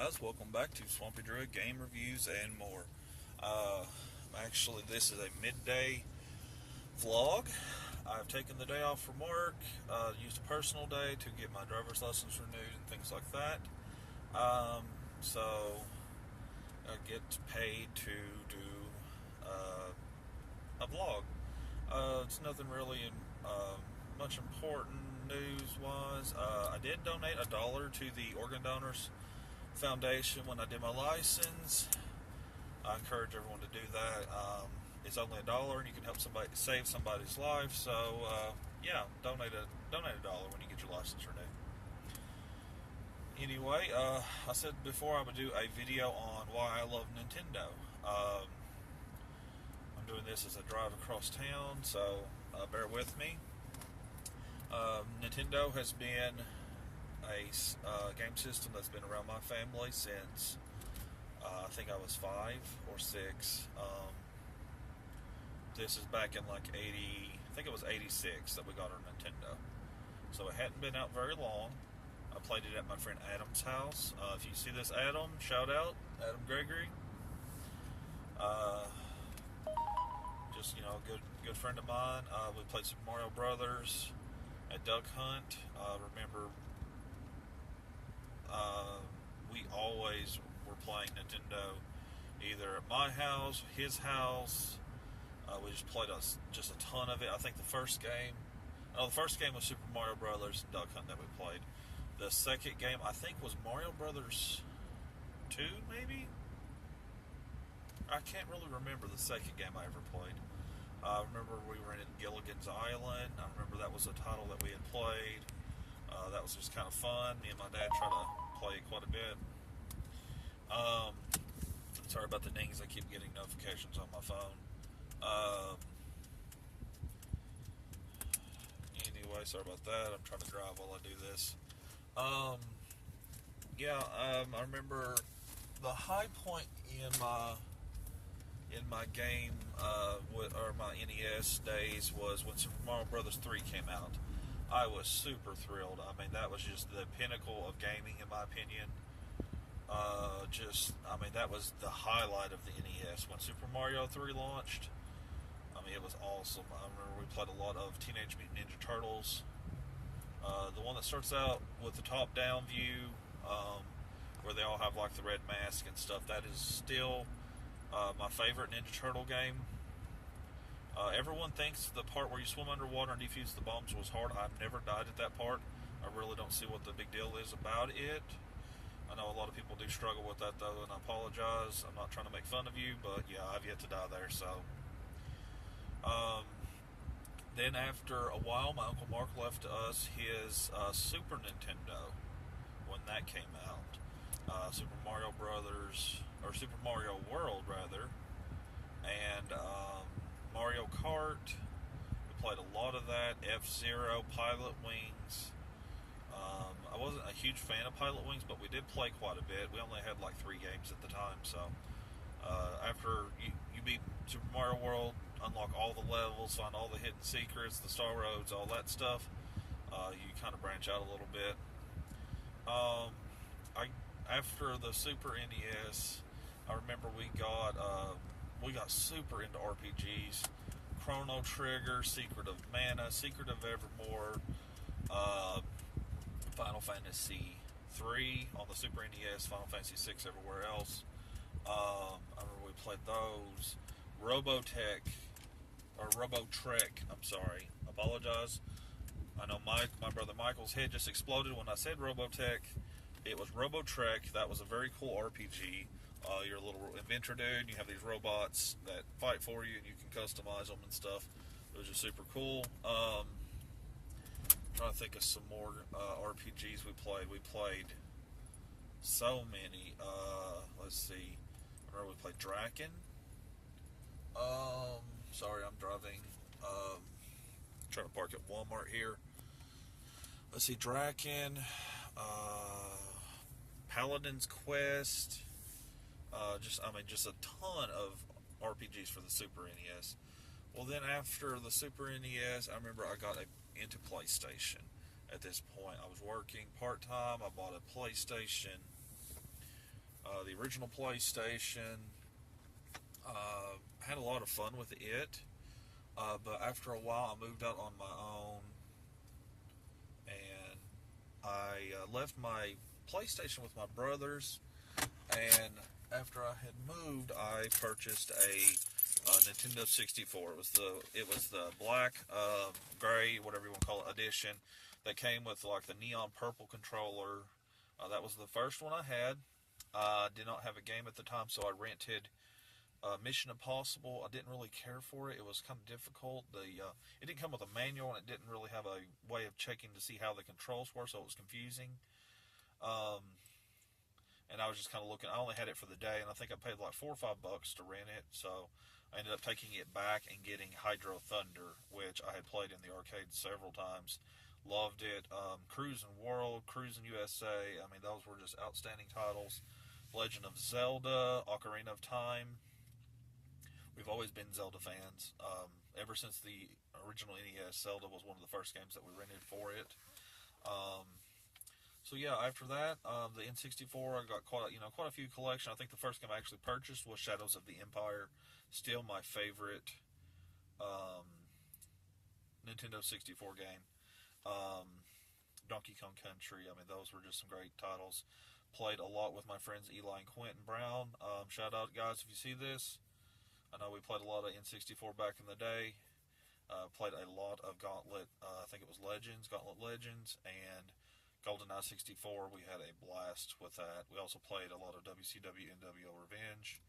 guys, welcome back to Swampy Druid Game Reviews and more. Actually, this is a midday vlog. I've taken the day off from work, used a personal day to get my driver's license renewed and things like that. So I get paid to do a vlog. It's nothing really much important news-wise. I did donate $1 to the Organ Donors Foundation when I did my license. I encourage everyone to do that. It's only $1 and you can help somebody save somebody's life. So yeah, donate $1 when you get your license renewed. Anyway, I said before I would do a video on why I love Nintendo. I'm doing this as I drive across town, so bear with me. Nintendo has been a game system that's been around my family since I think I was 5 or 6. This is back in like 80, I think it was 86 that we got our Nintendo. So it hadn't been out very long. I played it at my friend Adam's house. If you see this, Adam, shout out, Adam Gregory. Just, good friend of mine. We played Super Mario Brothers at Duck Hunt. Remember, we always were playing Nintendo, either at my house, his house. We just played just a ton of it. I think the first game was Super Mario Brothers and Duck Hunt that we played. The second game, I think, was Mario Brothers 2, maybe? I can't really remember the second game I ever played. I remember we were in Gilligan's Island. I remember that was a title that we had played. That was just kind of fun. Me and my dad tried to play it quite a bit. Sorry about the dings. I keep getting notifications on my phone. Anyway, sorry about that. I'm trying to drive while I do this. I remember the high point in my game, or my NES days, was when Super Mario Brothers 3 came out. I was super thrilled. I mean, that was just the pinnacle of gaming, in my opinion. That was the highlight of the NES. When Super Mario 3 launched, it was awesome. I remember we played a lot of Teenage Mutant Ninja Turtles. The one that starts out with the top-down view, where they all have like the red mask and stuff, that is still my favorite Ninja Turtle game. Everyone thinks the part where you swim underwater and defuse the bombs was hard. I've never died at that part. I really don't see what the big deal is about it. I know a lot of people do struggle with that though, and I apologize. I'm not trying to make fun of you, but yeah, I've yet to die there. So then after a while, my Uncle Mark left us his Super Nintendo when that came out. Super Mario Brothers, or Super Mario World rather, and Mario Kart. We played a lot of that. F-Zero, Pilot Wings. I wasn't a huge fan of Pilot Wings, but we did play quite a bit. We only had like 3 games at the time, so after you beat Super Mario World, unlock all the levels, find all the hidden secrets, the star roads, all that stuff, you kind of branch out a little bit. After the Super NES, I remember we got super into RPGs. Chrono Trigger, Secret of Mana, Secret of Evermore, Final Fantasy 3 on the Super NES, Final Fantasy 6 everywhere else. I remember we played those. Robo Trek, I'm sorry, apologize. I know my brother Michael's head just exploded when I said Robotech. It was Robo Trek. That was a very cool RPG. You're a little inventor dude, you have these robots that fight for you, and you can customize them and stuff. It was just super cool. Trying to think of some more RPGs we played. We played so many. Let's see. I remember we played Draken. Sorry, I'm driving. Trying to park at Walmart here. Let's see, Draken, Paladin's Quest. Just a ton of RPGs for the Super NES. Well, then after the Super NES, I remember I got into PlayStation. At this point, I was working part-time. I bought a PlayStation. The original PlayStation, had a lot of fun with it, but after a while I moved out on my own, and I left my PlayStation with my brothers, and after I had moved, I purchased a Nintendo 64. It was the black, gray, whatever you want to call it, edition that came with like the neon purple controller. That was the first one I had. I did not have a game at the time, so I rented Mission Impossible. I didn't really care for it. It was kind of difficult. It didn't come with a manual, and it didn't really have a way of checking to see how the controls were, so it was confusing. Um, and I was just kind of looking. I only had it for the day, and I think I paid like $4 or $5 to rent it. So I ended up taking it back and getting Hydro Thunder, which I had played in the arcade several times. Loved it. Cruising World, Cruising USA. I mean, those were just outstanding titles. Legend of Zelda, Ocarina of Time. We've always been Zelda fans. Ever since the original NES, Zelda was one of the first games that we rented for it. Um, so yeah, after that, the N64, I got quite a few collection. I think the first game I actually purchased was Shadows of the Empire. Still my favorite um, Nintendo 64 game. Donkey Kong Country. I mean, those were just some great titles. Played a lot with my friends Eli and Quentin Brown. Shout out, guys, if you see this. I know we played a lot of N64 back in the day. Played a lot of Gauntlet. I think it was Gauntlet Legends, and GoldenEye 64. We had a blast with that. We also played a lot of WCW NWO Revenge,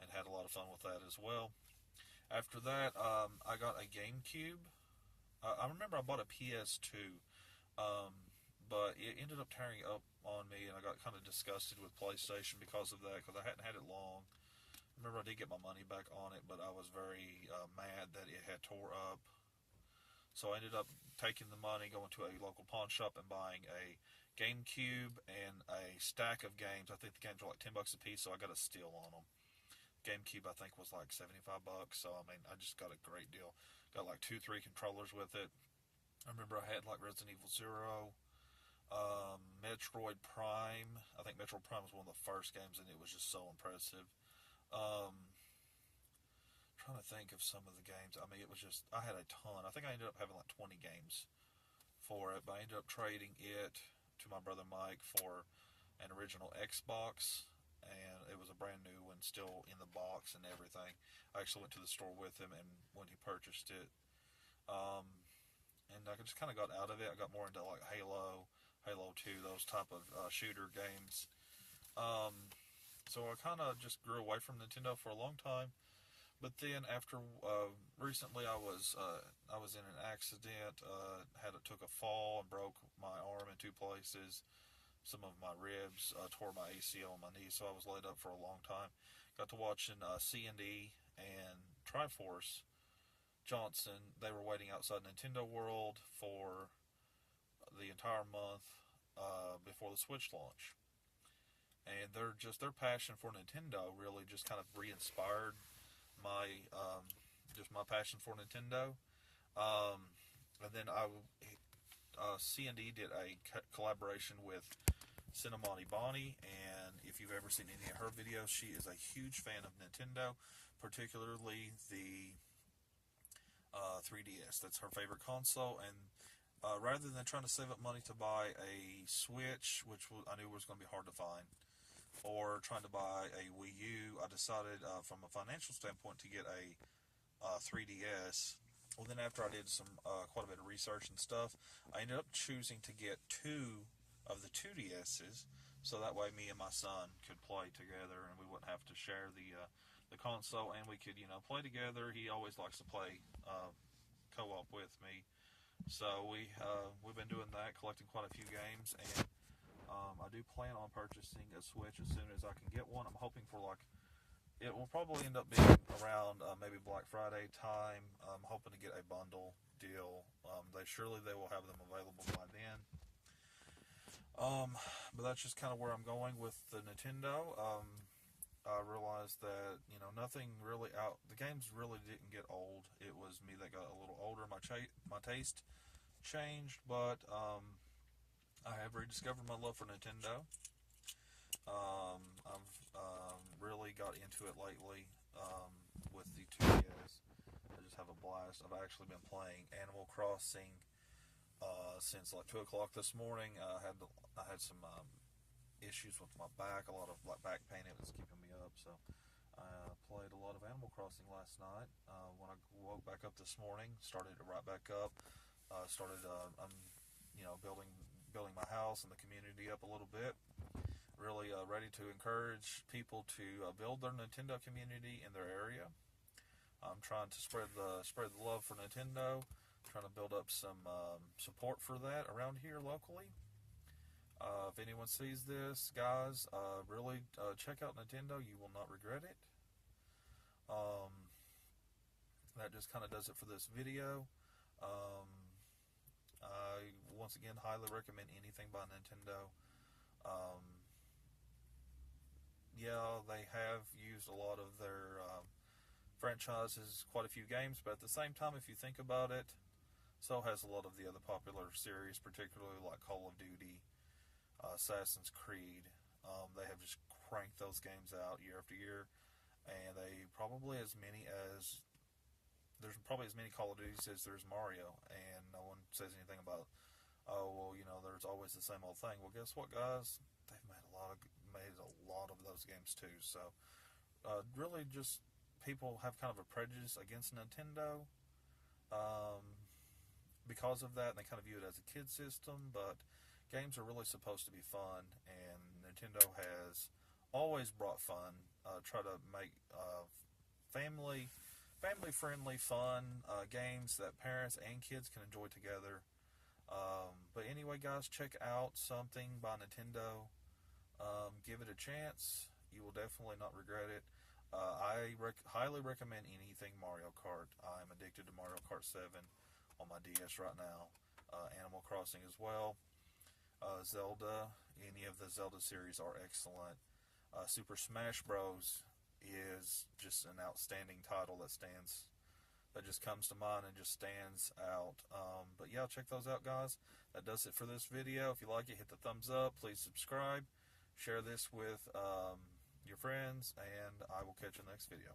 and had a lot of fun with that as well. After that, I got a GameCube. I remember I bought a PS2, but it ended up tearing up on me, and I got kind of disgusted with PlayStation because of that, because I hadn't had it long. I remember I did get my money back on it, but I was very mad that it had tore up. So I ended up taking the money, going to a local pawn shop, and buying a GameCube and a stack of games. I think the games were like $10 a piece, so I got a steal on them. GameCube, I think, was like $75, so I mean, I just got a great deal. Got like 2-3 controllers with it. I remember I had like Resident Evil 0, Metroid Prime. I think Metroid Prime was one of the first games, and it was just so impressive. Trying to think of some of the games. I mean, it was just, I had a ton. I think I ended up having like 20 games for it, but I ended up trading it to my brother Mike for an original Xbox, and it was a brand new one, still in the box and everything. I actually went to the store with him, and when he purchased it, and I just kind of got out of it. I got more into like Halo 2, those type of shooter games. So I kind of just grew away from Nintendo for a long time. But then after recently, I was in an accident. Took a fall and broke my arm in 2 places. Some of my ribs, tore my ACL on my knee, so I was laid up for a long time. Got to watching C&E and Triforce Johnson. They were waiting outside Nintendo World for the entire month before the Switch launch. And their passion for Nintendo really just kind of re-inspired my my passion for Nintendo. And then C&D did a collaboration with Cinnamoni Bonnie, and if you've ever seen any of her videos, she is a huge fan of Nintendo, particularly the 3DS. That's her favorite console, and rather than trying to save up money to buy a Switch, which I knew was going to be hard to find, or trying to buy a Wii U, I decided from a financial standpoint to get a 3DS. Well, then after I did quite a bit of research and stuff, I ended up choosing to get 2 of the 2DSs, so that way me and my son could play together, and we wouldn't have to share the console, and we could play together. He always likes to play co-op with me, so we've been doing that, collecting quite a few games, and I do plan on purchasing a Switch as soon as I can get one. I'm hoping for it will probably end up being around maybe Black Friday time. I'm hoping to get a bundle deal. They will have them available by then. But that's just kind of where I'm going with the Nintendo. I realized that nothing really out. The games really didn't get old. It was me that got a little older. My taste changed, but I have rediscovered my love for Nintendo. I've into it lately with the 2DS. I just have a blast. I've actually been playing Animal Crossing since like 2 o'clock this morning. I had some issues with my back, a lot of like back pain. It was keeping me up, so I played a lot of Animal Crossing last night. When I woke back up this morning, started it right back up. I'm building my house and the community up a little bit. Really ready to encourage people to build their Nintendo community in their area. I'm trying to spread the love for Nintendo. Trying to build up some support for that around here locally. If anyone sees this, guys, really check out Nintendo. You will not regret it. That just kind of does it for this video. I once again highly recommend anything by Nintendo. Yeah, they have used a lot of their franchises, quite a few games, but at the same time, if you think about it, so has a lot of the other popular series, particularly like Call of Duty, Assassin's Creed. They have just cranked those games out year after year, and there's probably as many Call of Duties as there's Mario, and no one says anything about, oh well, there's always the same old thing. Well, guess what, guys? They've made a lot of those games too. So really, just people have kind of a prejudice against Nintendo. Because of that, and they kind of view it as a kid system, but games are really supposed to be fun, and Nintendo has always brought fun. Try to make family-friendly, fun games that parents and kids can enjoy together. But anyway, guys, check out something by Nintendo. Give it a chance. You will definitely not regret it. I highly recommend anything Mario Kart. I'm addicted to Mario Kart 7 on my DS right now. Animal Crossing as well. Zelda, any of the Zelda series are excellent. Super Smash Bros. Is just an outstanding title that just comes to mind and just stands out. But yeah, check those out, guys. That does it for this video. If you like it, hit the thumbs up. Please subscribe. Share this with your friends, and I will catch you in the next video.